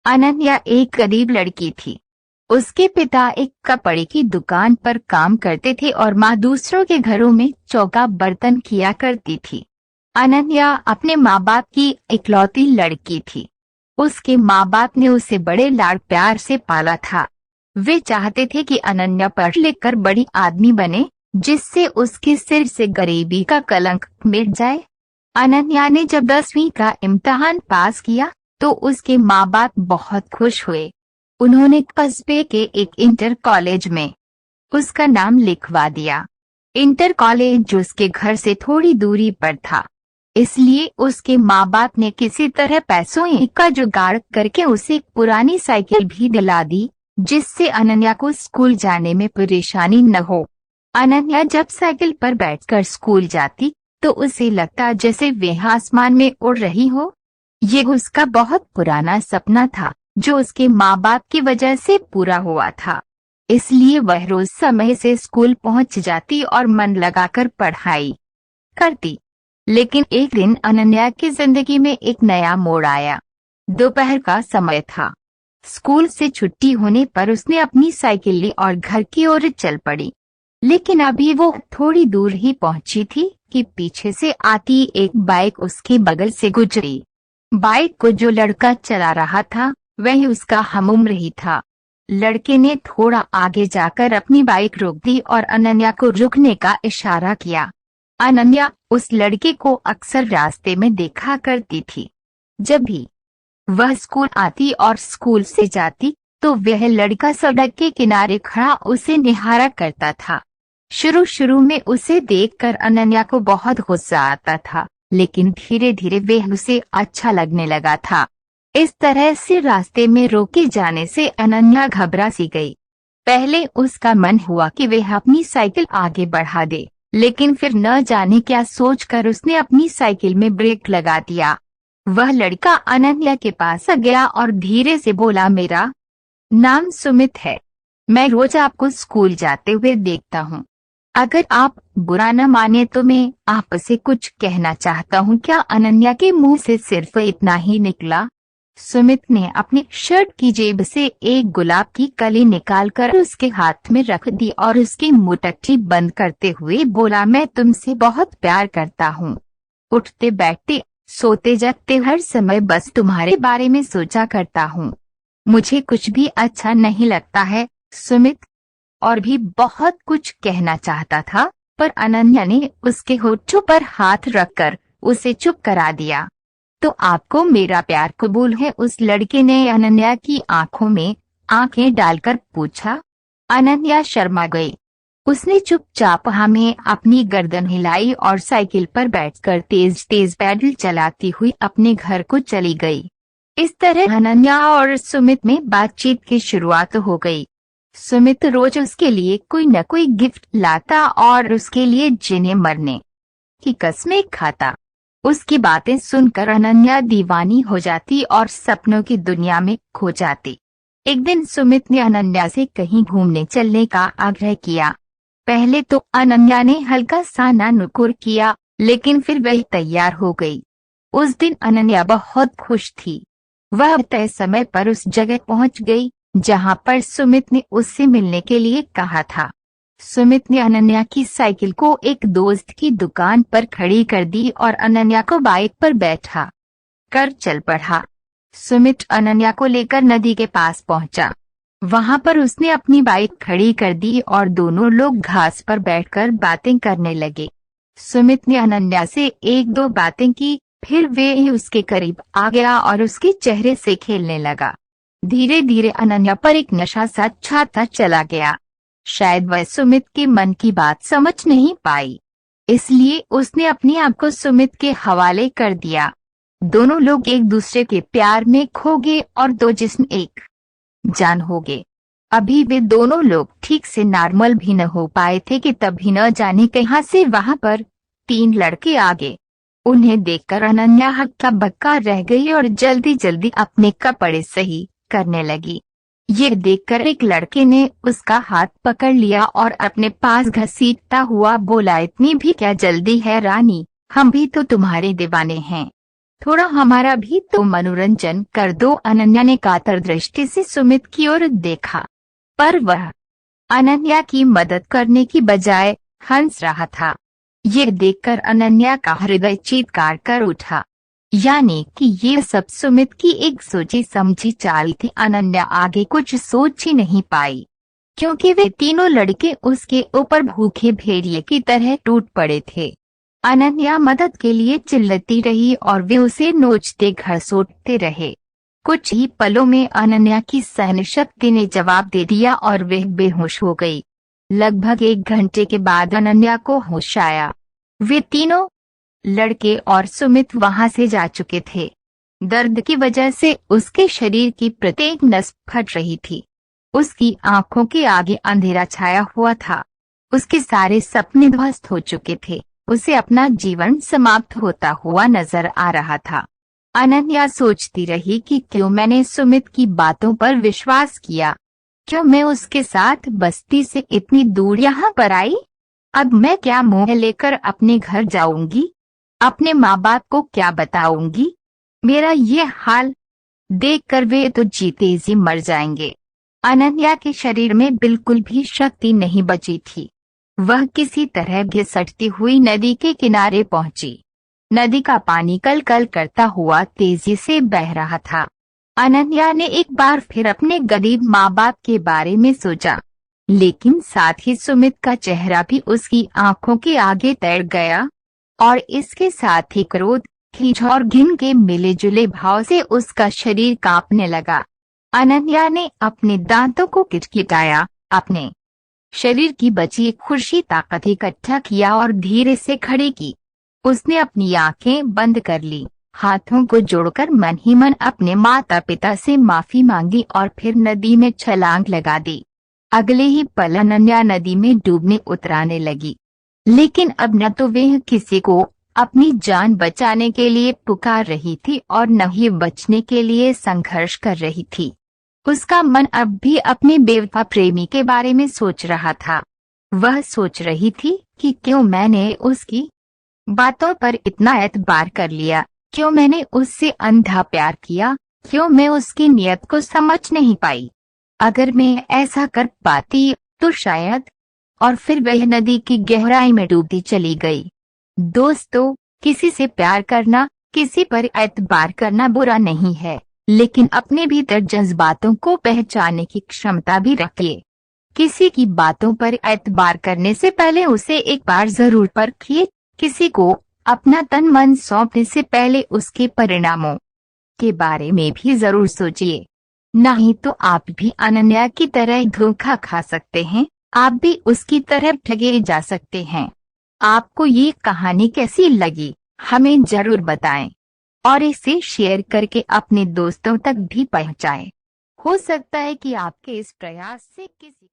अनन्या एक गरीब लड़की थी। उसके पिता एक कपड़े की दुकान पर काम करते थे और माँ दूसरों के घरों में चौका बर्तन किया करती थी। अनन्या अपने माँ बाप की इकलौती लड़की थी। उसके माँ बाप ने उसे बड़े लाड प्यार से पाला था। वे चाहते थे कि अनन्या पढ़ लिख कर बड़ी आदमी बने, जिससे उसके सिर से गरीबी का कलंक मिट जाए। अनन्या ने जब 10वीं का इम्तिहान पास किया तो उसके माँ बाप बहुत खुश हुए। उन्होंने कस्बे के एक इंटर कॉलेज में उसका नाम लिखवा दिया। इंटर कॉलेज उसके घर से थोड़ी दूरी पर था, इसलिए उसके माँ बाप ने किसी तरह पैसों का जुगाड़ करके उसे एक पुरानी साइकिल भी दिला दी, जिससे अनन्या को स्कूल जाने में परेशानी न हो। अनन्या जब साइकिल पर बैठकर स्कूल जाती तो उसे लगता जैसे वह आसमान में उड़ रही हो। ये उसका बहुत पुराना सपना था जो उसके माँ बाप की वजह से पूरा हुआ था। इसलिए वह रोज समय से स्कूल पहुंच जाती और मन लगाकर पढ़ाई करती। लेकिन एक दिन अनन्या की जिंदगी में एक नया मोड़ आया। दोपहर का समय था। स्कूल से छुट्टी होने पर उसने अपनी साइकिल ली और घर की ओर चल पड़ी। लेकिन अभी वो थोड़ी दूर ही पहुंची थी कि पीछे से आती एक बाइक उसके बगल से गुजरी। बाइक को जो लड़का चला रहा था वह उसका हमउम्र ही था। लड़के ने थोड़ा आगे जाकर अपनी बाइक रोक दी और अनन्या को रुकने का इशारा किया। अनन्या उस लड़के को अक्सर रास्ते में देखा करती थी। जब भी वह स्कूल आती और स्कूल से जाती तो वह लड़का सड़क के किनारे खड़ा उसे निहारा करता था। शुरू में उसे देखकर अनन्या को बहुत गुस्सा आता था, लेकिन धीरे धीरे वह उसे अच्छा लगने लगा था। इस तरह से रास्ते में रोके जाने से अनन्या घबरा सी गई। पहले उसका मन हुआ कि वह अपनी साइकिल आगे बढ़ा दे, लेकिन फिर न जाने क्या सोचकर उसने अपनी साइकिल में ब्रेक लगा दिया। वह लड़का अनन्या के पास गया और धीरे से बोला, मेरा नाम सुमित है। मैं रोज आपको स्कूल जाते हुए देखता हूँ। अगर आप बुरा न माने तो मैं आपसे कुछ कहना चाहता हूँ। क्या अनन्या के मुंह से सिर्फ इतना ही निकला। सुमित ने अपनी शर्ट की जेब से एक गुलाब की कली निकालकर उसके हाथ में रख दी और उसकी मुट्ठी बंद करते हुए बोला, मैं तुमसे बहुत प्यार करता हूँ। उठते बैठते सोते जगते हर समय बस तुम्हारे बारे में सोचा करता हूँ। मुझे कुछ भी अच्छा नहीं लगता है। सुमित और भी बहुत कुछ कहना चाहता था, पर अनन्या ने उसके होठों पर हाथ रखकर उसे चुप करा दिया। तो आपको मेरा प्यार कबूल है? उस लड़के ने अनन्या की आंखों में आंखें डालकर पूछा। अनन्या शर्मा गई। उसने चुपचाप हमें अपनी गर्दन हिलाई और साइकिल पर बैठकर तेज तेज पैडल चलाती हुई अपने घर को चली गई। इस तरह अनन्या और सुमित में बातचीत की शुरुआत हो गई। सुमित रोज उसके लिए कोई न कोई गिफ्ट लाता और उसके लिए जीने मरने की कस्में खाता। उसकी बातें सुनकर अनन्या दीवानी हो जाती और सपनों की दुनिया में खो जाती। एक दिन सुमित ने अनन्या से कहीं घूमने चलने का आग्रह किया। पहले तो अनन्या ने हल्का सा नानुकुर किया, लेकिन फिर वह तैयार हो गई। उस दिन अनन्या बहुत खुश थी। वह तय समय पर उस जगह पहुंच गई जहां पर सुमित ने उससे मिलने के लिए कहा था। सुमित ने अनन्या की साइकिल को एक दोस्त की दुकान पर खड़ी कर दी और अनन्या को बाइक पर बैठा कर चल पड़ा। सुमित अनन्या को लेकर नदी के पास पहुंचा। वहां पर उसने अपनी बाइक खड़ी कर दी और दोनों लोग घास पर बैठकर बातें करने लगे। सुमित ने अनन्या से एक दो बातें की, फिर वे उसके करीब आ गया और उसके चेहरे से खेलने लगा। धीरे धीरे अनन्या पर एक नशा सा छाता चला गया। शायद वह सुमित के मन की बात समझ नहीं पाई, इसलिए उसने अपने आप को सुमित के हवाले कर दिया। दोनों लोग एक दूसरे के प्यार में खो गए और दो जिस्म एक जान हो गए। अभी वे दोनों लोग ठीक से नॉर्मल भी न हो पाए थे कि तभी न जाने कहां से वहां पर 3 लड़के आ गए। उन्हें देखकर अनन्या हक्का बक्का रह गई और जल्दी जल्दी अपने कपड़े सही करने लगी। ये देखकर एक लड़के ने उसका हाथ पकड़ लिया और अपने पास घसीटता हुआ बोला, इतनी भी क्या जल्दी है रानी, हम भी तो तुम्हारे दीवाने हैं। थोड़ा हमारा भी तो मनोरंजन कर दो। अनन्या ने कातर दृष्टि से सुमित की ओर देखा, पर वह अनन्या की मदद करने की बजाय हंस रहा था। यह देखकर अनन्या का हृदय चीत्कार कर उठा। यानी कि ये सब सुमित की एक सोची समझी चाल थी। अनन्या आगे कुछ सोच ही नहीं पाई, क्योंकि वे तीनों लड़के उसके ऊपर भूखे भेड़िए की तरह टूट पड़े थे। अनन्या मदद के लिए चिल्लाती रही और वे उसे नोचते घसीटते रहे। कुछ ही पलों में अनन्या की सहन शक्ति ने जवाब दे दिया और वह बेहोश हो गई। लगभग 1 घंटे के बाद अनन्या को होश आया। वे तीनों लड़के और सुमित वहां से जा चुके थे। दर्द की वजह से उसके शरीर की प्रत्येक नस फट रही थी। उसकी आंखों के आगे अंधेरा छाया हुआ था। उसके सारे सपने ध्वस्त हो चुके थे। उसे अपना जीवन समाप्त होता हुआ नजर आ रहा था। अनन्या सोचती रही कि क्यों मैंने सुमित की बातों पर विश्वास किया, क्यों मैं उसके साथ बस्ती से इतनी दूर यहाँ पर आई। अब मैं क्या मुंह लेकर अपने घर जाऊंगी, अपने माँ बाप को क्या बताऊंगी। मेरा ये हाल देखकर वे तो जीते जी मर जाएंगे। अनन्या के शरीर में बिल्कुल भी शक्ति नहीं बची थी। वह किसी तरह घिसटती हुई नदी के किनारे पहुंची। नदी का पानी कल कल करता हुआ तेजी से बह रहा था। अनन्या ने एक बार फिर अपने गरीब माँ बाप के बारे में सोचा, लेकिन साथ ही सुमित का चेहरा भी उसकी आंखों के आगे तैर गया और इसके साथ ही क्रोध, खींच और घिन के मिले जुले भाव से उसका शरीर कांपने लगा। अनन्या ने अपने दांतों को किटकिटाया, अपने शरीर की बची एक खुर्शी ताकत इकट्ठा किया और धीरे से खड़ी की। उसने अपनी आंखें बंद कर ली, हाथों को जोड़कर मन ही मन अपने माता पिता से माफी मांगी और फिर नदी में छलांग लगा दी। अगले ही पल अनन्या नदी में डूबने उतराने लगी। लेकिन अब न तो वह किसी को अपनी जान बचाने के लिए पुकार रही थी और न ही बचने के लिए संघर्ष कर रही थी। उसका मन अब भी अपने बेवफा प्रेमी के बारे में सोच रहा था। वह सोच रही थी कि क्यों मैंने उसकी बातों पर इतना एतबार कर लिया, क्यों मैंने उससे अंधा प्यार किया, क्यों मैं उसकी नीयत को समझ नहीं पाई। अगर मैं ऐसा कर पाती तो शायद। और फिर वह नदी की गहराई में डूबती चली गई। दोस्तों, किसी से प्यार करना, किसी पर एतबार करना बुरा नहीं है, लेकिन अपने भीतर जज्बातों को पहचानने की क्षमता भी रखिए। किसी की बातों पर एतबार करने से पहले उसे एक बार जरूर परखिए। किसी को अपना तन मन सौंपने से पहले उसके परिणामों के बारे में भी जरूर सोचिए। नहीं तो आप भी अनन्या की तरह धोखा खा सकते हैं, आप भी उसकी तरह ठगे जा सकते हैं। आपको ये कहानी कैसी लगी हमें जरूर बताएं और इसे शेयर करके अपने दोस्तों तक भी पहुंचाएं। हो सकता है कि आपके इस प्रयास से किसी